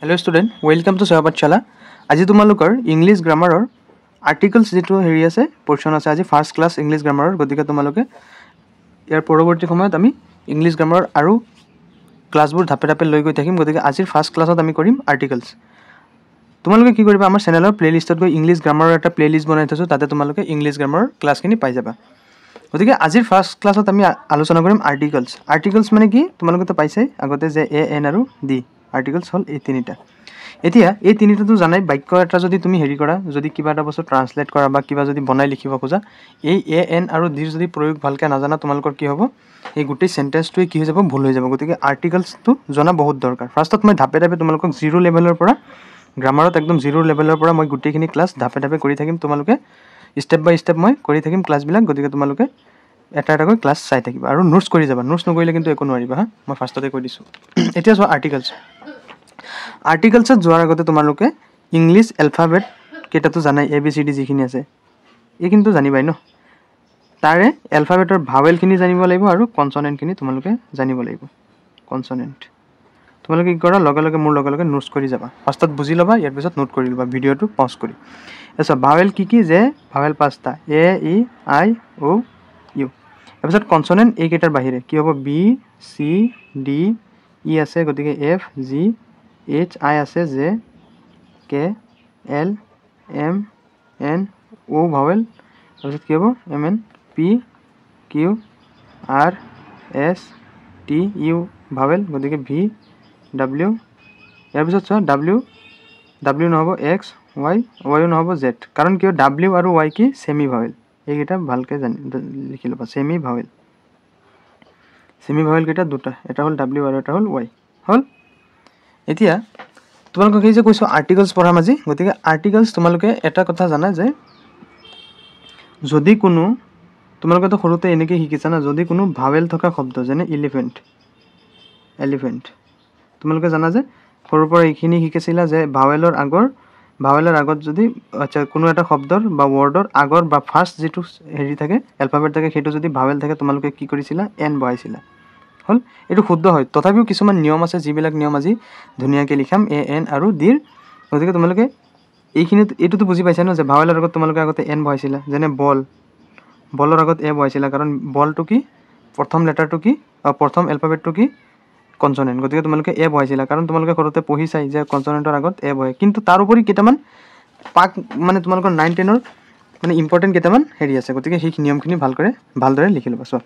Hello student, welcome to Sewa Pathshala. আজি তোমালোকৰ English গ্ৰামাৰৰ articles যেটো হেৰি আছে পোৰশন আছে আজি ফাৰ্স্ট ক্লাস ইংলিশ গ্ৰামাৰৰ গতিকে তোমালোকে ইয়াৰ পৰৱৰ্তী সময়ত আমি ইংলিশ গ্ৰামাৰৰ আৰু ক্লাছবোৰ ধাপে ধাপে লৈ গৈ থাকিম গতিকে আজিৰ ফাৰ্স্ট ক্লাছত আমি কৰিম আৰ্টিকলছ তোমালোকে কি কৰিবা আমাৰ চেনেলৰ প্লেলিষ্টত গৈ ইংলিশ গ্ৰামাৰৰ এটা প্লেলিষ্ট বনাই থৈছো তাতে তোমালোকে ইংলিশ গ্ৰামাৰৰ ক্লাছখিনি পাই যাবা গতিকে আজিৰ ফাৰ্স্ট ক্লাছত আমি আলোচনা কৰিম আৰ্টিকলছ মানে কি তোমালোকে তো পাইছে আগতে যে এ এন আৰু ডি আৰ্টিকলছ হল এই তিনিটা এতিয়া এই তিনিটাটো জানাই বাক্য এটা যদি তুমি হেৰি কৰা যদি কিবা এটা বস্তু ট্ৰান্সলেট কৰা বা কিবা যদি বনাই লিখিব খোজা এই এ এন আৰু ডিৰ যদি প্ৰয়োগ ভালকৈ নাজানা তোমালোকৰ কি হ'ব এই গোটেই সেন্টেন্সটোই কি হৈ যাব ভুল হৈ যাব গতিকে আৰ্টিকলছটো জনা বহুত দৰকাৰ ফাৰ্ষ্টত মই ধাপে ধাপে তোমালোকক জিৰো লেভেলৰ পৰা গ্ৰামাৰত একদম জিৰো লেভেলৰ পৰা মই গোটেইখিনি ক্লাছ ধাপে ধাপে কৰি থাকিম তোমালোকে স্টেপ বাই স্টেপ মই কৰি থাকিম ক্লাছবিলাক গতিকে তোমালোকে এটা এটাকৈ ক্লাছ চাই থাকিবা আৰু নোটছ কৰি যাবা নোটছ নকৰিলে কিন্তু একো নোৱাৰিবা হা মই ফাৰ্ষ্টতে কৈ দিছোঁ এতিয়া চোৱা আৰ্টিকলছত যোৱাৰ আগতে তোমালোকে ইংলিছ এলফাবেট কেইটাটো জানাই এ বি চি ডি যিখিনি আছে এই কিন্তু জানিবাই ন তাৰে এলফাবেটৰ ভাৱেলখিনি জানিব লাগিব আৰু কনসনেন্টখিনি তোমালোকে জানিব লাগিব কনসনেন্ট তোমালোকে কি কৰা লগে লগে মোৰ লগে লগে নোটছ কৰি যাবা ফাৰ্ষ্টত বুজি ল'বা ইয়াৰ পিছত নোট কৰি ল'বা ভিডিঅ'টো পজ কৰি এছা ভাৱেল কি যে ভাৱেল পাঁচটা এ ই আই ও ইউ তাৰপিছত কনসনেন্ট এইকেইটাৰ বাহিৰে কি হ'ব বি চি ডি ই আছে গতিকে এফ জি এইচ আই আছে J K L M N O vowel তাৰপিছত কি হ'ব M N P Q R S T U vowel গতিকে ভি ডাব্লিউ ইয়াৰ পিছত চোৱা ডাব্লিউ নহ'ব এক্স ৱাইও নহ'ব জেড কাৰণ কিয় ডাব্লিউ আৰু ৱাই কি ছেমি ভাৱেল এইকেইটা ভালকৈ লিখি ল'বা ছেমি ভাৱেল কেইটা দুটা এটা হ'ল ডাব্লিউ আৰু এটা হ'ল ৱাই হ'ল এতিয়া তোমালোকক সেই যে কৈছোঁ আৰ্টিকলছ পঢ়াম আজি গতিকে আৰ্টিকলছ তোমালোকে এটা কথা জানা যে যদি কোনো তোমালোকেতো সৰুতে এনেকৈ শিকিছা না যদি কোনো ভাৱেল থকা শব্দ যেনে এলিফেণ্ট তোমালোকে জানা যে সৰুৰ পৰা এইখিনি শিকিছিলা যে ভাৱেলৰ আগত যদি আচ্ছা কোনো এটা শব্দৰ বা ৱৰ্ডৰ আগৰ বা ফাৰ্ষ্ট যিটো হেৰি থাকে এলফাবেট থাকে সেইটো যদি ভাৱেল থাকে তোমালোকে কি কৰিছিলা এন বহাইছিলা হ'ল এইটো শুদ্ধ হয় তথাপিও কিছুমান নিয়ম আছে যিবিলাক নিয়ম আজি ধুনীয়াকৈ লিখাম এ এন আৰু ডিৰ গতিকে তোমালোকে এইটোতো বুজি পাইছা ন যে ভাৱেলৰ আগত তোমালোকে আগতে এন বহাইছিলা যেনে বলৰ আগত এ বহাইছিলা কাৰণ বলটো কি প্ৰথম লেটাৰটো কি প্ৰথম এলফাবেটটো কি কনসনেন্ট গতিকে তোমালোকে এ বহাইছিলা কাৰণ তোমালোকে সৰুতে পঢ়ি চাই যে কনসনেন্টৰ আগত এ বহে কিন্তু তাৰ উপৰি কেইটামান মানে তোমালোকৰ 9-10ৰ মানে ইম্পৰ্টেণ্ট কেইটামান হেৰি আছে গতিকে সেই নিয়মখিনি ভালদৰে লিখি ল'বা চোৱা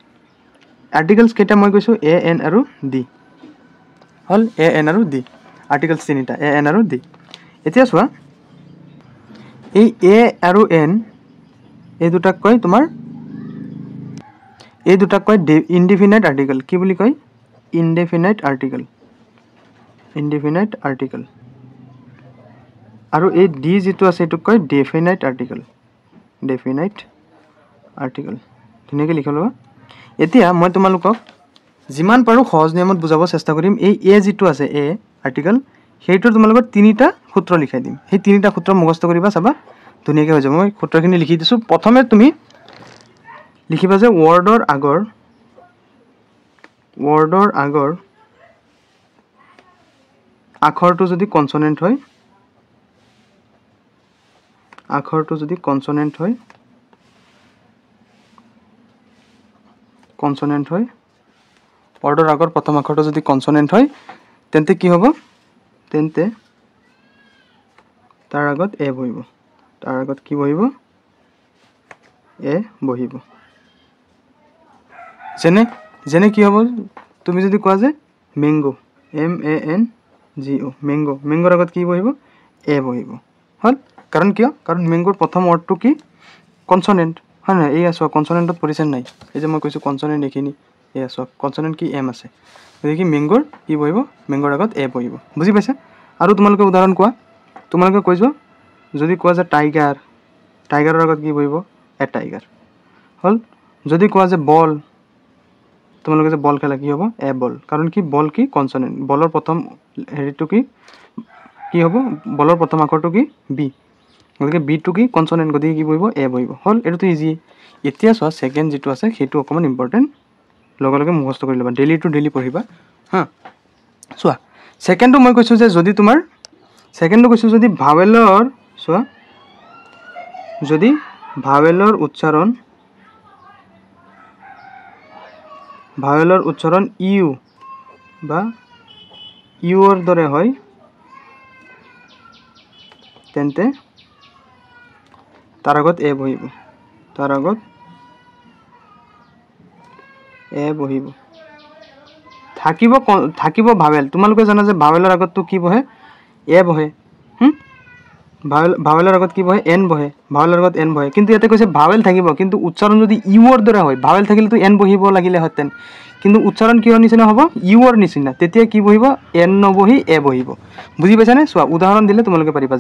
আৰ্টিকলছ কেইটা মই কৈছোঁ এ এন আৰু ডি হ'ল এ এন আৰু ডি আৰ্টিকলছ তিনিটা এ এন আৰু ডি এতিয়া চোৱা এই এ আৰু এন এই দুটাক কয় ইনডিফিনাইট আৰ্টিকল কি বুলি কয় ইনডিফিনাইট আৰ্টিকল আৰু এই ডি যিটো আছে এইটোক কয় ডেফিনাইট আৰ্টিকল ধুনীয়াকৈ লিখি ল'বা এতিয়া মই তোমালোকক যিমান পাৰোঁ সহজ নিয়মত বুজাব চেষ্টা কৰিম এই এ যিটো আছে এ আৰ্টিকল সেইটোৰ তোমালোকৰ তিনিটা সূত্ৰ লিখাই দিম সেই তিনিটা সূত্ৰ মুখস্থ কৰিবা চাবা ধুনীয়াকৈ হৈ যাব মই সূত্ৰখিনি লিখি দিছোঁ প্ৰথমে তুমি লিখিবা যে ৱৰ্ডৰ আগৰ আখৰটো যদি কনসনেন্ট হয় ৱৰ্ডৰ আগৰ প্ৰথম আখৰটো যদি কনসনেন্ট হয় তেন্তে কি হ'ব তেন্তে তাৰ আগত এ বহিব তাৰ আগত কি বহিব এ বহিব যেনে কি হ'ব তুমি যদি কোৱা যে মেংগো MANGO মেংগোৰ আগত কি বহিব এ বহিব হ'ল কাৰণ কিয় কাৰণ মেংগোৰ প্ৰথম ৱৰ্ডটো কি কনসনেন্ট হয় নহয় এই আছোঁ কনসনেন্টত পৰিছে নাই এই যে মই কৈছোঁ কনসনেন্ট এইখিনি এই আছোঁ কনসনেন্ট কি এম আছে গতিকে মেংগোৰ কি বহিব মেংগোৰ আগত এ বহিব বুজি পাইছা আৰু তোমালোকে উদাহৰণ কোৱা তোমালোকে কৈছোঁ যদি কোৱা যে টাইগাৰৰ আগত কি বহিব এ টাইগাৰ হ'ল যদি কোৱা যে বল তোমালোকে যে বল খেলা কি হ'ব এ বল কাৰণ কি বল কি কনসনেন্ট বলৰ প্ৰথম হেৰিটো কি হ'ব বলৰ প্ৰথম আখৰটো কি বি গতিকে বিটো কি কনসনেন্ট গতিকে কি বহিব এ বহিব হ'ল এইটোতো ইজি এতিয়া চোৱা ছেকেণ্ড যিটো আছে সেইটো অকণমান ইম্পৰ্টেণ্ট লগে লগে মুখস্থ কৰি ল'বা ডেইলি পঢ়িবা হা চোৱা ছেকেণ্ডটো মই কৈছোঁ যে যদি তোমাৰ সেকেন্ডটো কৈছোঁ যদি ভাৱেলৰ চোৱা যদি ভাৱেলৰ উচ্চাৰণ ইউ বা ইউৰ দৰে হয় তেন্তে তাৰ আগত এ বহিব থাকিব ভাৱেল তোমালোকে জানা যে ভাৱেলৰ আগতটো কি বহে এ বহে ভাৱেলৰ আগত কি বহে এন বহে ভাৱেলৰ আগত এন বহে কিন্তু ইয়াতে কৈছে ভাৱেল থাকিব কিন্তু উচ্চাৰণ যদি ইউৰ দৰে হয় ভাৱেল থাকিলেতো এন বহিব লাগিলে হেতেন কিন্তু উচ্চাৰণ কিহৰ নিচিনা হ'ব ইউৰ নিচিনা তেতিয়া কি বহিব এন নবহি এ বহিব বুজি পাইছানে চোৱা উদাহৰণ দিলে তোমালোকে পাৰিবা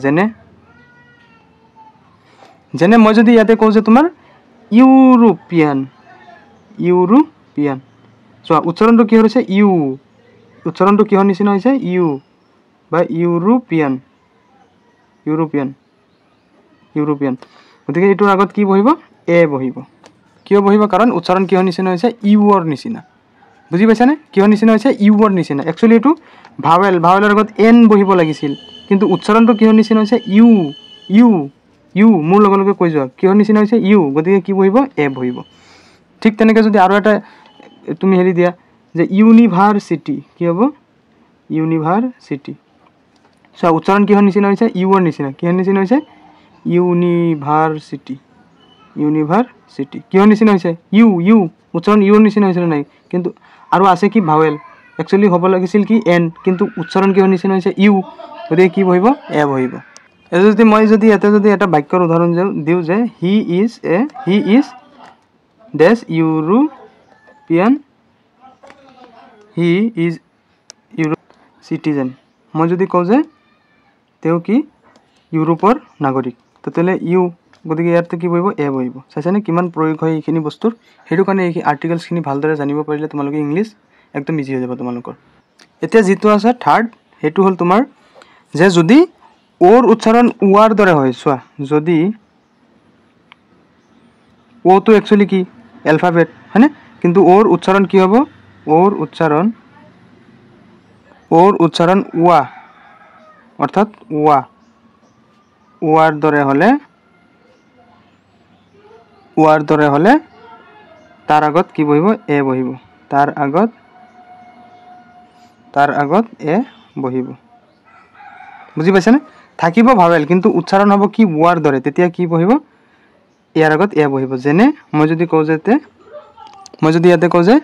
যেনে মই যদি ইয়াতে কওঁ যে তোমাৰ ইউৰোপিয়ান চোৱা উচ্চাৰণটো কিহৰ হৈছে ইউ উচ্চাৰণটো কিহৰ নিচিনা হৈছে ইউ বা ইউৰোপিয়ান গতিকে এইটোৰ আগত কি বহিব এ বহিব কিয় বহিব কাৰণ উচ্চাৰণ কিহৰ নিচিনা হৈছে ইউৰ নিচিনা বুজি পাইছানে কিহৰ নিচিনা হৈছে ইউৰ নিচিনা একচুৱেলি এইটো ভাৱেলৰ আগত এন বহিব লাগিছিল কিন্তু উচ্চাৰণটো কিহৰ নিচিনা হৈছে ইউ মোৰ লগে লগে কৈ যোৱা কিহৰ নিচিনা হৈছে ইউ গতিকে কি বহিব এ বহিব ঠিক তেনেকৈ যদি আৰু এটা তুমি হেৰি দিয়া যে ইউনিভাৰ্চিটি কি হ'ব ইউনিভাৰ্চিটি চোৱা উচ্চাৰণ কিহৰ নিচিনা হৈছে ইউৰ নিচিনা কিহৰ নিচিনা হৈছে ইউনিভাৰ্চিটি কিহৰ নিচিনা হৈছে ইউ উচ্চাৰণ ইউৰ নিচিনা হৈছে নাই কিন্তু আৰু আছে কি ভাৱেল একচুৱেলি হ'ব লাগিছিল কি এন কিন্তু উচ্চাৰণ কিহৰ নিচিনা হৈছে ইউ গতিকে কি বহিব এ বহিব মই যদি এটা বাক্যৰ উদাহৰণ দিওঁ যে he is this European citizen মই যদি কওঁ যে তেওঁ কি ইউৰোপৰ নাগৰিক তেতিয়াহ'লে ইউ গতিকে ইয়াতে কি বহিব এ বহিব চাইছানে কিমান প্ৰয়োগ হয় এইখিনি বস্তুৰ সেইটো কাৰণে এই আৰ্টিকেলছখিনি ভালদৰে জানিব পাৰিলে তোমালোকে ইংলিছ একদম ইজি হৈ যাব তোমালোকৰ এতিয়া যিটো আছে থাৰ্ড সেইটো হ'ল তোমাৰ যে যদি ওৰ উচ্চাৰণ উৱাৰ দৰে হয় চোৱা যদি ওটো একচুৱেলি কি এলফাবেট হয়নে কিন্তু ওৰ উচ্চাৰণ কি হ'ব ওৰ উচ্চাৰণ উৱা অৰ্থাৎ উৱাৰ দৰে হ'লে তাৰ আগত কি বহিব এ বহিব তাৰ আগত এ বহিব বুজি পাইছানে থাকিব ভাৱেল কিন্তু উচ্চাৰণ হ'ব কি উৱাৰ দৰে তেতিয়া কি বহিব ইয়াৰ আগত এ বহিব যেনে মই যদি ইয়াতে কওঁ যে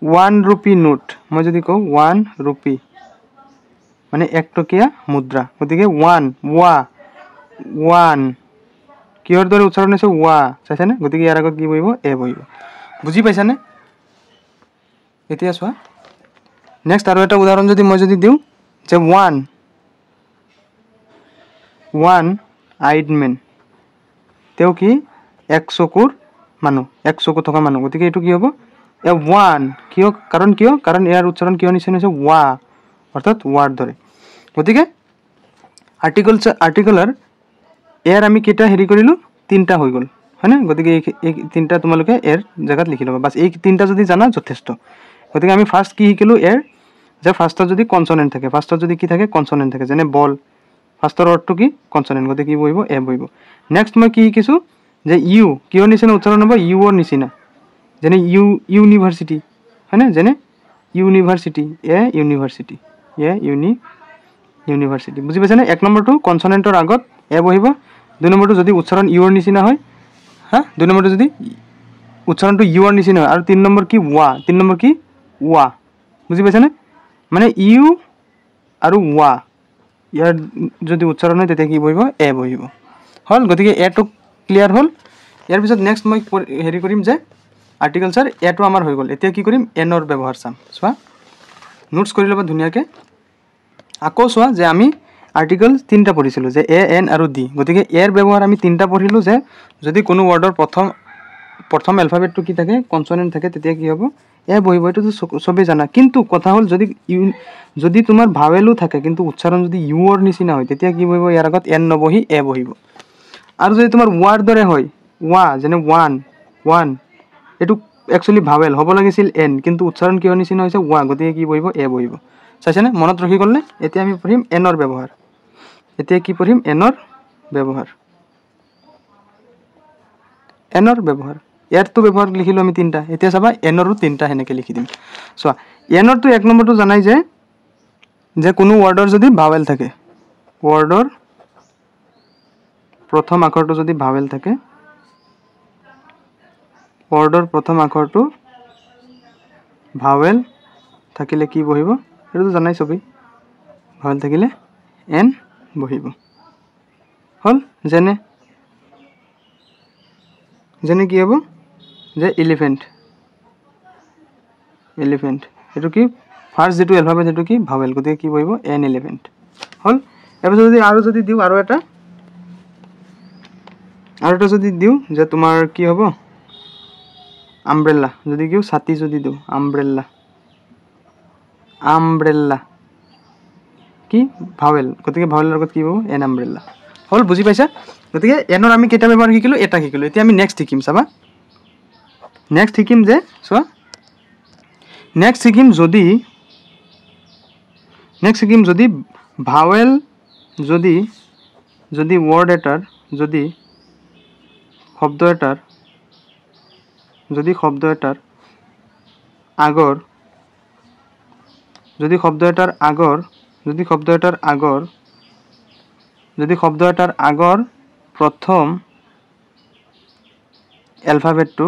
1 rupee নোট মই যদি কওঁ 1 rupee মানে 1 টকীয়া মুদ্ৰা গতিকে ওৱান কিহৰ দৰে উচ্চাৰণ হৈছে ওৱা চাইছানে গতিকে ইয়াৰ আগত কি বহিব এ বহিব বুজি পাইছানে এতিয়া চোৱা নেক্সট আৰু এটা উদাহৰণ যদি মই দিওঁ যে ওৱান আইড মেন তেওঁ কি এক চকু থকা মানুহ গতিকে এইটো কি হ'ব এ ওৱান কাৰণ ইয়াৰ উচ্চাৰণ কিহৰ নিচিনা হৈছে ৱা অৰ্থাৎ ৱাৰ দৰে গতিকে আৰ্টিকলৰ এৰ আমি কেইটা হেৰি কৰিলোঁ 3টা হৈ গ'ল হয়নে গতিকে এই 3টা তোমালোকে এৰ জেগাত লিখি ল'বা বাছ এই 3টা যদি জানা যথেষ্ট গতিকে আমি ফাৰ্ষ্ট কি শিকিলোঁ এৰ যে ফাৰ্ষ্টত যদি কনচনেণ্ট থাকে ফাৰ্ষ্টত যদি কি থাকে কনচনেণ্ট থাকে যেনে বল ফাৰ্ষ্টৰ অৰ্থটো কি কনচনেণ্ট গতিকে কি বহিব এ বহিব নেক্সট মই কি শিকিছোঁ যে ইউ কিহৰ নিচিনা উচ্চাৰণ হ'ব ইউৰ নিচিনা যেনে ইউনিভাৰ্চিটি হয়নে যেনে ইউনিভাৰ্চিটি ইউনিভাৰ্চিটি বুজি পাইছানে 1 নম্বৰটো কনচনেণ্টৰ আগত এ বহিব 2 নম্বৰটো যদি উচ্চাৰণ ইউৰ নিচিনা হয় 2 নম্বৰটো যদি উচ্চাৰণটো ইউৰ নিচিনা হয় আৰু 3 নম্বৰ কি ৱা বুজি পাইছানে মানে ইউ আৰু ৱা ইয়াৰ যদি উচ্চাৰণ হয় তেতিয়া কি বহিব এ বহিব হ'ল গতিকে এটো ক্লিয়াৰ হ'ল ইয়াৰ পিছত নেক্সট মই হেৰি কৰিম যে আৰ্টিকেলছৰ এটো আমাৰ হৈ গ'ল এতিয়া কি কৰিম এনৰ ব্যৱহাৰ চাম চোৱা নোটছ কৰি ল'বা ধুনীয়াকৈ আকৌ চোৱা যে আমি আৰ্টিকেল 3টা পঢ়িছিলোঁ যে এ এন আৰু ডি গতিকে এৰ ব্যৱহাৰ আমি 3টা পঢ়িলোঁ যে যদি কোনো ৱৰ্ডৰ প্ৰথম এলফাবেটটো কি থাকে কনচনেণ্ট থাকে তেতিয়া কি হ'ব এ বহিব এইটোতো চবেই জানা কিন্তু কথা হ'ল যদি তোমাৰ ভাৱেলো থাকে কিন্তু উচ্চাৰণ যদি ইউৰ নিচিনা হয় তেতিয়া কি বহিব ইয়াৰ আগত এন নবহি এ বহিব আৰু যদি তোমাৰ ৱাৰ দৰে হয় যেনে ওৱান এইটো একচুৱেলি ভাৱেল হ'ব লাগিছিল এন কিন্তু উচ্চাৰণ কিহৰ নিচিনা হৈছে ৱা গতিকে কি বহিব এ বহিব চাইছেনে মনত ৰখি গ'লনে এতিয়া আমি পঢ়িম এনৰ ব্যৱহাৰ এতিয়া কি পঢ়িম এনৰ ব্যৱহাৰ ইয়াৰটো ব্যৱহাৰ লিখিলোঁ আমি তিনিটা এতিয়া চাবা এনৰো তিনিটা সেনেকৈ লিখি দিম চোৱা এনৰটো এক নম্বৰটো জানাই যে কোনো ৱৰ্ডৰ যদি ভাৱেল থাকে ৱৰ্ডৰ প্ৰথম আখৰটো যদি ভাৱেল থাকে ৱৰ্ডৰ প্ৰথম আখৰটো ভাৱেল থাকিলে কি বহিব এইটো জানাই সবেই ভাৱেল থাকিলে এন বহিব হল যেনে কি হ'ব যে এলিফেন্ট এটো কি ফাৰ্স্ট যেটো এলফাবেট যেটো কি ভাৱেল গতিকে কি বহিব এন এলিফেন্ট হল এবাৰ যদি দিও আৰু এটা যদি দিও যে তোমাৰ কি হ'ব আমব্ৰেলা যদি কিও ছাতি যদি দিও আমব্ৰেলা কি ভাৱেল গতিকে ভাৱেলৰ লগত কি হ'ব এন আমব্ৰেলা হল বুজি পাইছা গতিকে এনৰ আমি কেইটা ব্যৱহাৰ শিকিলো এটা শিকিলো এতিয়া আমি নেক্সট শিকিম চাবা নেক্সট শিকিম যে চোৱা নেক্সট শিকিম যদি ভাৱেল যদি ৱৰ্ড এটাৰ যদি শব্দ এটাৰ আগৰ প্ৰথম এলফাবেটটো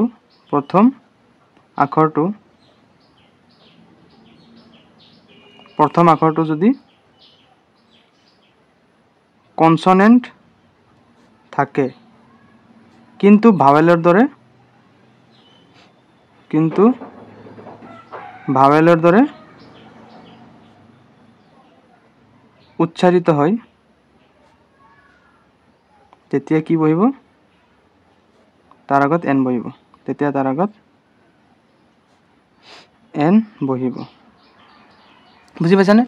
প্ৰথম আখৰটো যদি কনসনেন্ট থাকে কিন্তু ভাৱেলৰ দৰে উচ্চাৰিত হয় তেতিয়া কি বহিব তাৰ আগত এন বহিব বুজি পাইছানে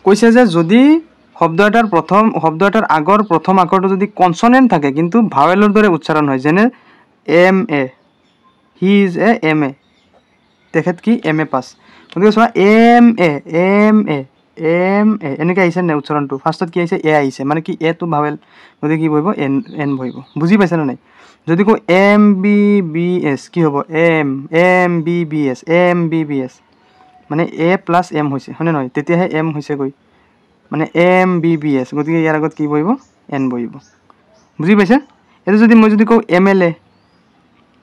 কৈছে যে যদি শব্দ এটাৰ আগৰ প্ৰথম আখৰটো যদি কনসনেন্ট থাকে কিন্তু ভাৱেলৰ দৰে উচ্চাৰণ হয় যেনে M A he is a M A তেখেত কি এম এ পাস গতিকে চোৱা এম এ এনেকৈ আহিছে নাই উচ্চাৰণটো ফাৰ্ষ্টত কি আহিছে এ আহিছে মানে কি এটো ভাৱেল গতিকে কি বহিব এন বহিব বুজি পাইছানে নাই যদি কওঁ এম বি বি এছ কি হ'ব এম বি বি এছ মানে এ প্লাছ এম হৈছে হয়নে নহয় তেতিয়াহে এম হৈছেগৈ মানে এম বি বি এছ গতিকে ইয়াৰ আগত কি বহিব এন বহিব বুজি পাইছে এইটো যদি মই কওঁ এম এল এ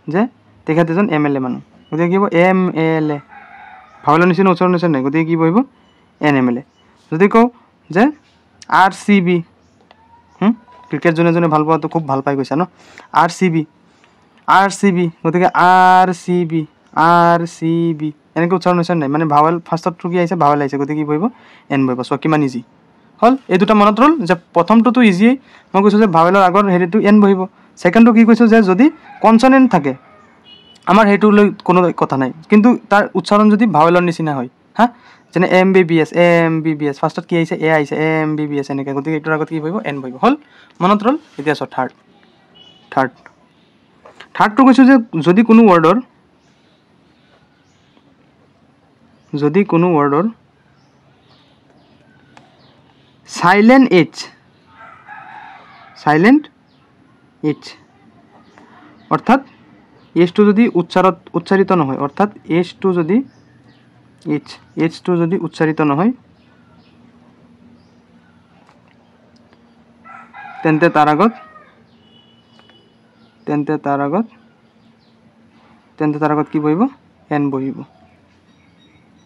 যে তেখেত এজন এম এল এ মানুহ গতিকে কি হ'ব এম এল এ ভাৱেলৰ নিচিনা উচ্চাৰণ হৈছে নাই গতিকে কি বহিব এন এম এল এ যদি কওঁ যে আৰ চি বি ক্ৰিকেট যোনে ভাল পোৱাটো খুব ভাল পাই গৈছা ন আৰ চি বি গতিকে আৰ চি বি এনেকৈ উচ্চাৰণ হৈছে নাই মানে ভাৱেল ফাৰ্ষ্টত কি আহিছে ভাৱেল আহিছে গতিকে কি বহিব এন বহিব চোৱা কিমান ইজি হল এই দুটা মনত ৰ'ল যে প্ৰথমটোতো ইজিয়েই মই কৈছোঁ যে ভাৱেলৰ আগৰ হেৰিটো এন বহিব ছেকেণ্ডটো কি কৈছোঁ যে যদি কনসনেন্ট থাকে আমাৰ সেইটোলৈ কোনো কথা নাই কিন্তু তাৰ উচ্চাৰণ যদি ভাৱেলৰ নিচিনা হয় হা যেনে এম বি বি এছ ফাৰ্ষ্টত কি আহিছে এ আহিছে এম বি বি এছ এনেকৈ গতিকে এইটোৰ আগত কি বহিব এন বহিব হ'ল মনত ৰ'ল এতিয়া চোৱা থাৰ্ডটো কৈছোঁ যে যদি কোনো ৱৰ্ডৰ সাইলেন্ট এইচ অৰ্থাৎ এইচটো যদি উচ্চাৰিত নহয় অৰ্থাৎ এইচটো যদি উচ্চাৰিত নহয় তেন্তে তাৰ আগত কি বহিব এন বহিব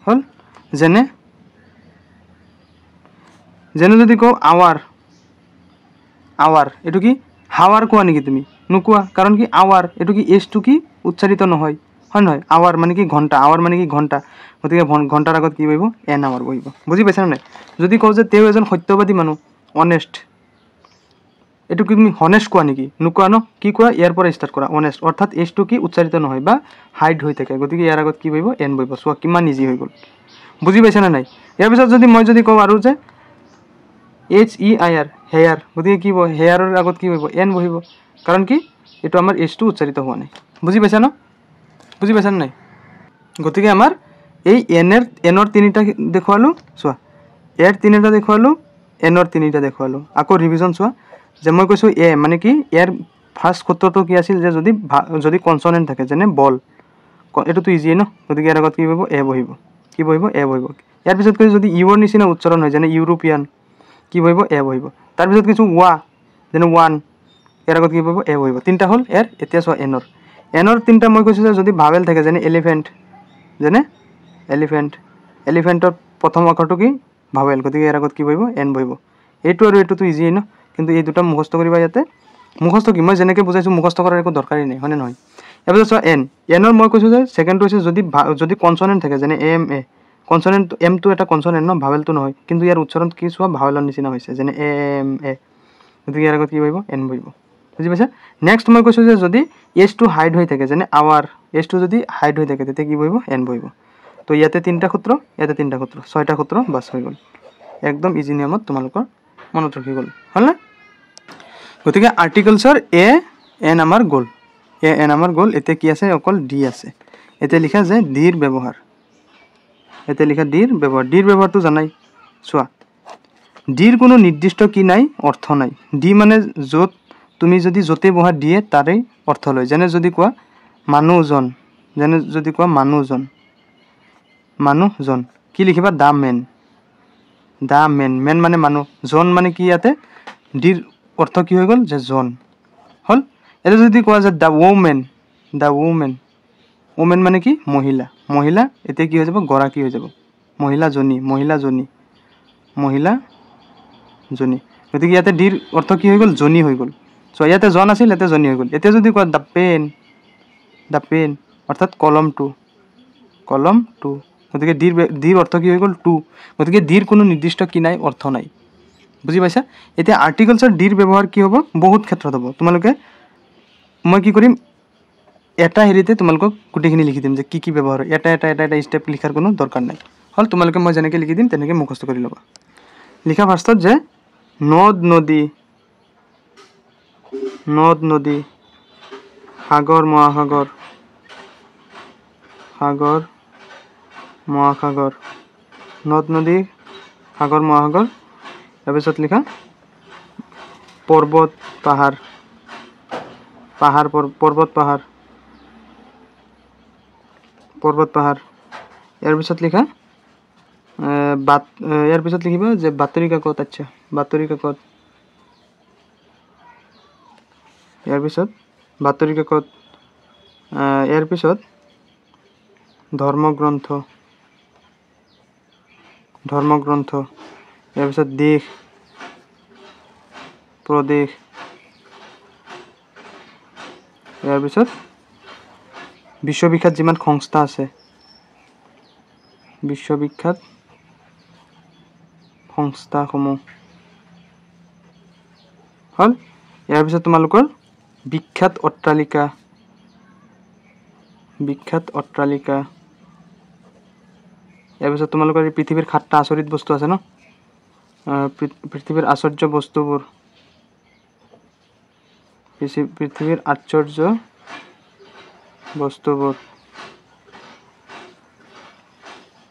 হ'ল যেনে যদি কওঁ আৱাৰ এইটো কি হাৱাৰ কোৱা নেকি তুমি নোকোৱা কাৰণ কি আৱাৰ এইটো কি এইচটো কি উচ্চাৰিত নহয় হয় নহয় আৱাৰ মানে কি ঘণ্টা গতিকে ঘণ্টাৰ আগত কি বহিব এন আৱাৰ বহিব বুজি পাইছানে নাই যদি কওঁ যে তেওঁ এজন সত্যবাদী মানুহ অনেষ্ট এইটো কি তুমি হনেষ্ট কোৱা নেকি নোকোৱা ন কি কোৱা ইয়াৰ পৰা ষ্টাৰ্ট কৰা অনেষ্ট অৰ্থাৎ এইচটো কি উচ্চাৰিত নহয় বা হাইড হৈ থাকে গতিকে ইয়াৰ আগত কি বহিব এন বহিব চোৱা কিমান ইজি হৈ গ'ল বুজি পাইছানে নাই ইয়াৰ পিছত যদি মই কওঁ আৰু যে HEIR হেয়াৰ গতিকে কি বহিব হেয়াৰৰ আগত কি বহিব এন বহিব কাৰণ কি এইটো আমাৰ এইচটো উচ্চাৰিত হোৱা নাই বুজি পাইছানে নাই গতিকে আমাৰ এই এনৰ তিনিটা দেখুৱালোঁ চোৱা ইয়াৰ তিনিটা দেখুৱালোঁ এনৰ তিনিটা দেখুৱালোঁ। আকৌ ৰিভিজন চোৱা যে মই কৈছোঁ এ মানে কি ইয়াৰ ফাৰ্ষ্ট সূত্ৰটো কি আছিল যে যদি কনচনেণ্ট থাকে যেনে বল, এইটোতো ইজিয়ে ন, গতিকে ইয়াৰ আগত কি বহিব এ বহিব, কি বহিব এ বহিব। ইয়াৰ পিছত কৈছোঁ যদি ইউৰ নিচিনা উচ্চাৰণ হয় যেনে ইউৰোপিয়ান, কি বহিব এ বহিব। তাৰপিছত কৈছোঁ যেনে ওৱান, ইয়াৰ আগত কি বহিব এ বহিব। তিনিটা হ'ল ইয়াৰ। এতিয়া চোৱা এনৰ তিনিটা মই কৈছোঁ যে যদি ভাৱেল থাকে যেনে এলিফেণ্ট, এলিফেণ্টৰ প্ৰথম আখৰটো কি ভাৱেল, গতিকে ইয়াৰ আগত কি বহিব এন বহিব। এইটো আৰু এইটোতো ইজিয়ে ন, কিন্তু এই দুটা মুখস্থ কৰিবা ইয়াতে। মুখস্থ কি মই যেনেকৈ বুজাইছোঁ মুখস্থ কৰাৰ একো দৰকাৰেই নাই, হয়নে নহয়। তাৰপিছত চোৱা এনৰ মই কৈছোঁ যে ছেকেণ্ডটো হৈছে যদি কনচনেণ্ট থাকে যেনে এম এ, কনচনেণ্ট এমটো এটা কনচনেণ্ট ন, ভাৱেলটো নহয়, কিন্তু ইয়াৰ উচ্চাৰণ কি চোৱা ভাৱেলৰ নিচিনা হৈছে যেনে এম এ, গতিকে ইয়াৰ আগত কি বহিব এন বহিব। বুজি পাইছা। নেক্সট মই কৈছোঁ যে যদি এজটো হাইড হৈ থাকে যেনে আৱাৰ, এজটো যদি হাইড হৈ থাকে তেতিয়া কি বহিব এন বহিব। তো ইয়াতে তিনিটা সূত্ৰ, ইয়াতে তিনিটা সূত্ৰ, 6টা সূত্ৰ বাছ হৈ গ'ল। একদম ইজি নিয়মত তোমালোকৰ মনত ৰখি গ'ল, হ'লনে। গতিকে আৰ্টিকলছৰ এন আমাৰ গ'ল, এন আমাৰ গ'ল। এতিয়া কি আছে অকল ডি আছে। এতিয়া লিখা যে ডিৰ ব্যৱহাৰ, ডিৰ ব্যৱহাৰটো জানাই। চোৱা ডিৰ কোনো নিৰ্দিষ্ট কি নাই, অৰ্থ নাই। ডি মানে য'ত তুমি যদি য'তে বহা দিয়ে তাৰেই অৰ্থ লয়। যেনে যদি কোৱা মানুহজন, মানুহজন কি লিখিবা দা মেন, মেন মানে মানুহ, জন মানে কি ইয়াতে ডিৰ অৰ্থ কি হৈ গ'ল যে জন হ'ল। এতিয়া যদি কোৱা যে দ্য ওমেন, ওমেন মানে কি মহিলা, এতিয়া কি হৈ যাব গৰাকী হৈ যাব, মহিলাজনী। গতিকে ইয়াতে ডিৰ অৰ্থ কি হৈ গ'ল জনী হৈ গ'ল। চ' ইয়াতে জন আছিল, ইয়াতে জনী হৈ গ'ল। এতিয়া যদি কোৱা দ্য পেন অৰ্থাৎ কলমটো, গতিকে ডিৰ অৰ্থ কি হৈ গ'ল টু। গতিকে ডিৰ কোনো নিৰ্দিষ্ট কি নাই, অৰ্থ নাই। বুজি পাইছা। এতিয়া আৰ্টিকলছৰ ডিৰ ব্যৱহাৰ কি হ'ব, বহুত ক্ষেত্ৰত হ'ব। তোমালোকে মই কি কৰিম এটা হেৰিতে তোমালোকক গোটেইখিনি লিখি দিম যে কি কি ব্যৱহাৰ হয়। এটা ষ্টেপ লিখাৰ কোনো দৰকাৰ নাই, হ'ল। তোমালোকে মই যেনেকৈ লিখি দিম তেনেকৈ মুখস্থ কৰি ল'বা। লিখা ফাৰ্ষ্টত যে নদ নদী, সাগৰ মহাসাগৰ, নদ নদী সাগৰ মহাসাগৰ। তাৰপিছত লিখা পৰ্বত পাহাৰ, ইয়াৰ পিছত লিখা ইয়াৰ পিছত লিখিবা যে বাতৰি কাকত, ইয়াৰ পিছত ইয়াৰ পিছত ধৰ্মগ্ৰন্থ, ইয়াৰ পিছত দেশ প্ৰদেশ, ইয়াৰ পিছত বিশ্ববিখ্যাত যিমান সংস্থা আছে, সংস্থাসমূহ, হ'ল। ইয়াৰ পিছত তোমালোকৰ বিখ্যাত অট্টালিকা, ইয়াৰ পিছত তোমালোকৰ এই পৃথিৱীৰ 7টা আচৰিত বস্তু আছে ন, পৃথিৱীৰ আশ্চৰ্য বস্তুবোৰ,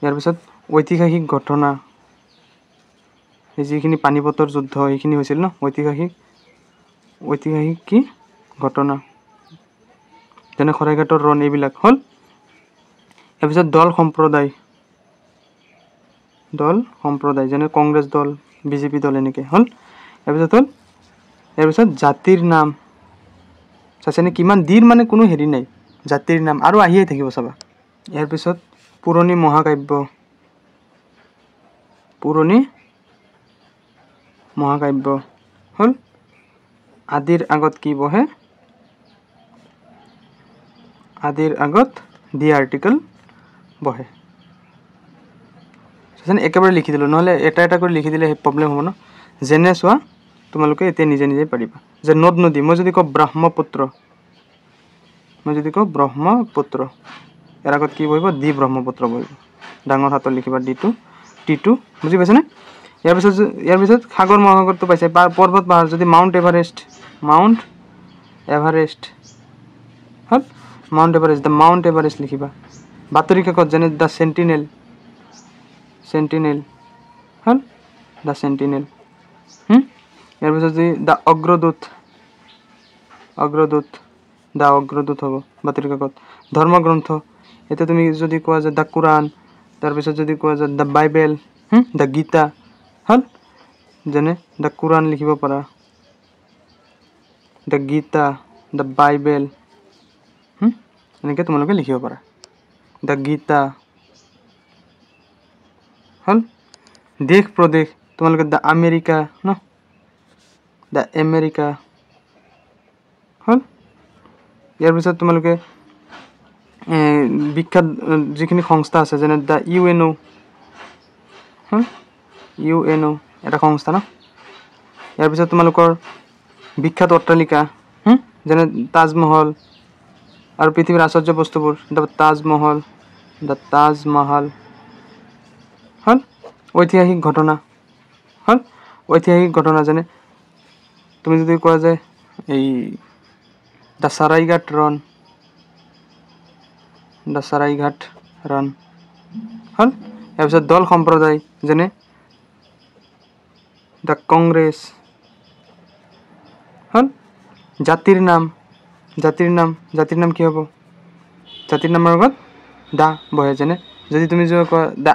ইয়াৰ পিছত ঐতিহাসিক ঘটনা, যিখিনি পানিপথৰ যুদ্ধ সেইখিনি হৈছিল ন, ঐতিহাসিক কি ঘটনা, যেনে শৰাইঘাটৰ ৰণ, এইবিলাক হ'ল। তাৰপিছত দল সম্প্ৰদায়, যেনে কংগ্ৰেছ দল, বিজেপি দল, এনেকৈ হ'ল। ইয়াৰ পিছত জাতিৰ নাম, চাইছেনে কিমান ডিৰ মানে কোনো হেৰি নাই, জাতিৰ নাম আৰু আহিয়ে থাকিব চাবা। ইয়াৰ পিছত পুৰণি মহাকাব্য, হ'ল। আদিৰ আগত কি বহে, দি আৰ্টিকল বহে। একেবাৰে লিখি দিলোঁ, নহ'লে এটা কৰি লিখি দিলে সেই প্ৰব্লেম হ'ব ন। যেনে চোৱা তোমালোকে এতিয়া নিজে পাৰিবা যে নদ নদী, মই যদি কওঁ ব্ৰহ্মপুত্ৰ, ইয়াৰ আগত কি বহিব দি ব্ৰহ্মপুত্ৰ বহিব। ডাঙৰ হাতৰ লিখিবা টি2, বুজি পাইছানে। ইয়াৰ পিছত সাগৰ মহাসাগৰটো পাইছে। পৰ্বত পাহাৰ, যদি মাউণ্ট এভাৰেষ্ট, হ'ল। মাউণ্ট এভাৰেষ্ট লিখিবা। বাতৰি কাকত যেনে দ্য চেণ্টিনেল, হ'ল দ্য চেণ্টিনেল। ইয়াৰ পিছত যদি দ্য অগ্ৰদূত দ্য অগ্ৰদূত হ'ব বাতৰি কাকত ধৰ্মগ্ৰন্থ এতিয়া তুমি যদি কোৱা যে দ্য কোৰাণ তাৰপিছত যদি কোৱা যে দ্য বাইবেল দ্য গীতা হ'ল যেনে দ্য কোৰাণ লিখিব পাৰা দ্য গীতা দ্য বাইবেল এনেকৈ তোমালোকে লিখিব পাৰা দ্য গীতা হ'ল দেশ প্ৰদেশ তোমালোকে দ্য আমেৰিকা ন দ্য আমেৰিকা হ'ল ইয়াৰ পিছত তোমালোকে বিখ্যাত যিখিনি সংস্থা আছে যেনে দ্য UNO UNO এটা সংস্থা ন ইয়াৰ পিছত তোমালোকৰ বিখ্যাত অট্টালিকা যেনে তাজমহল আৰু পৃথিৱীৰ আশ্চৰ্য বস্তুবোৰ দ্য তাজমহল হ'ল ঐতিহাসিক ঘটনা যেনে তুমি যদি কোৱা যে এই দ্য চাৰাইঘাট ৰণ হ'ল তাৰপিছত দল সম্প্ৰদায় যেনে দ্য কংগ্ৰেছ হ'ল জাতিৰ নাম কি হ'ব জাতিৰ নামৰ আগত দা বহে যেনে যদি তুমি যদি কোৱা দ্য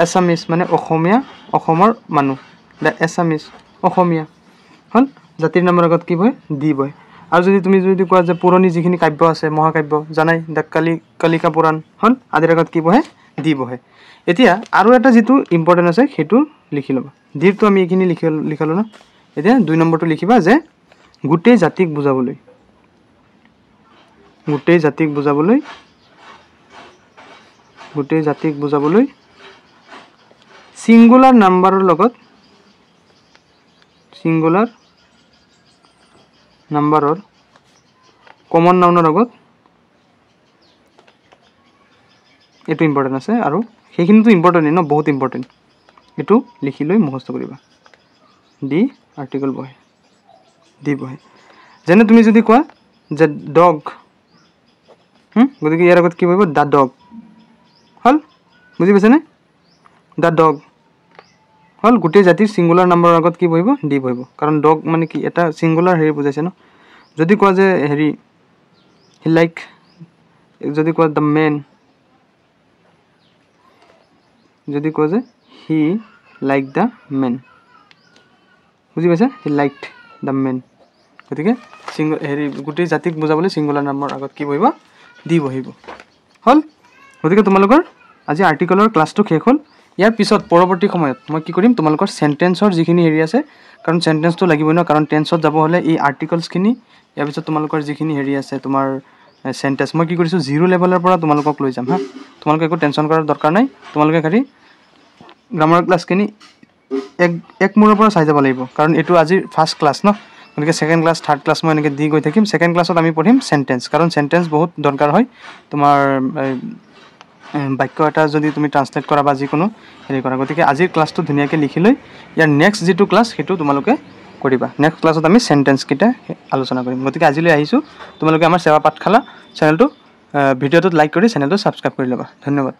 এছামিছ মানে অসমীয়া অসমৰ মানুহ দ্য এছামিছ অসমীয়া হ'ল জাতিৰ নামৰ আগত কি বহে দি বহে আৰু যদি তুমি যদি কোৱা যে পুৰণি যিখিনি কাব্য আছে মহাকাব্য জানাই দ্য কালিকা পুৰাণ হ'ল আদিৰ আগত কি বহে দি বহে এতিয়া আৰু এটা যিটো ইম্পৰ্টেণ্ট আছে সেইটো লিখি ল'বা দিৰটো আমি এইখিনি লিখালো ন এতিয়া 2 নম্বৰটো লিখিবা যে গোটেই জাতিক বুজাবলৈ সিঙ্গুলাৰ নাম্বাৰৰ কমন নাউনৰ আগত এইটো ইম্পৰ্টেণ্ট আছে আৰু সেইখিনিতো ইম্পৰ্টেণ্ট ন বহুত ইম্পৰ্টেণ্ট এইটো লিখি লৈ মুখস্থ কৰিবা দি আৰ্টিকল বহে যেনে তুমি যদি কোৱা যে ডগ গতিকে ইয়াৰ আগত কি বহিব দ্য ডগ হ'ল বুজি পাইছানে দ্য ডগ হ'ল গোটেই জাতিৰ সিঙ্গুলাৰ নাম্বাৰৰ আগত কি বহিব দি বহিব কাৰণ ডগ মানে কি এটা সিঙ্গুলাৰ হেৰি বুজাইছে ন যদি কোৱা যে হেৰি হি লাইক যদি কোৱা দ্য মেন যদি কোৱা যে হি লাইক দ্য মেন বুজি পাইছা হি লাইকড দ্য মেন গতিকে হেৰি গোটেই জাতিক বুজাবলৈ সিঙ্গুলাৰ নাম্বাৰৰ আগত কি বহিব দি বহিব হ'ল গতিকে তোমালোকৰ আজি আৰ্টিকলৰ ক্লাছটো শেষ হ'ল ইয়াৰ পিছত পৰৱৰ্তী সময়ত মই কি কৰিম তোমালোকৰ সেন্টেন্সৰ যিখিনি হেৰি আছে কাৰণ সেন্টেন্সটো লাগিবই ন কাৰণ টেন্সত যাব হ'লে এই আৰ্টিকলছখিনি ইয়াৰ পিছত তোমালোকৰ যিখিনি হেৰি আছে তোমাৰ সেন্টেন্স মই কি কৰিছোঁ 0 লেভেলৰ পৰা তোমালোকক লৈ যাম তোমালোকে একো টেনশ্যন কৰাৰ দৰকাৰ নাই তোমালোকে খালি গ্ৰামাৰ ক্লাছখিনি এক মূৰৰ পৰা চাই যাব লাগিব কাৰণ এইটো আজি ফাৰ্ষ্ট ক্লাছ ন গতিকে সেকেন্ড ক্লাছ থাৰ্ড ক্লাছ মই এনেকৈ দি গৈ থাকিম সেকেন্ড ক্লাছত আমি পঢ়িম সেন্টেন্স কাৰণ সেন্টেন্স বহুত দৰকাৰ হয় তোমাৰ বাক্য এটা যদি তুমি ট্ৰান্সলেট কৰা বা যিকোনো হেৰি কৰা গতিকে আজিৰ ক্লাছটো ধুনীয়াকৈ লিখি লৈ ইয়াৰ নেক্সট যিটো ক্লাছ সেইটো তোমালোকে কৰিবা নেক্সট ক্লাছত আমি সেন্টেন্সকেইটা আলোচনা কৰিম গতিকে আজিলৈ আহিছোঁ তোমালোকে আমাৰ সেৱা পাঠশালা চেনেলটো ভিডিঅ'টোত লাইক কৰি চেনেলটো ছাবস্ক্ৰাইব কৰি ল'বা ধন্যবাদ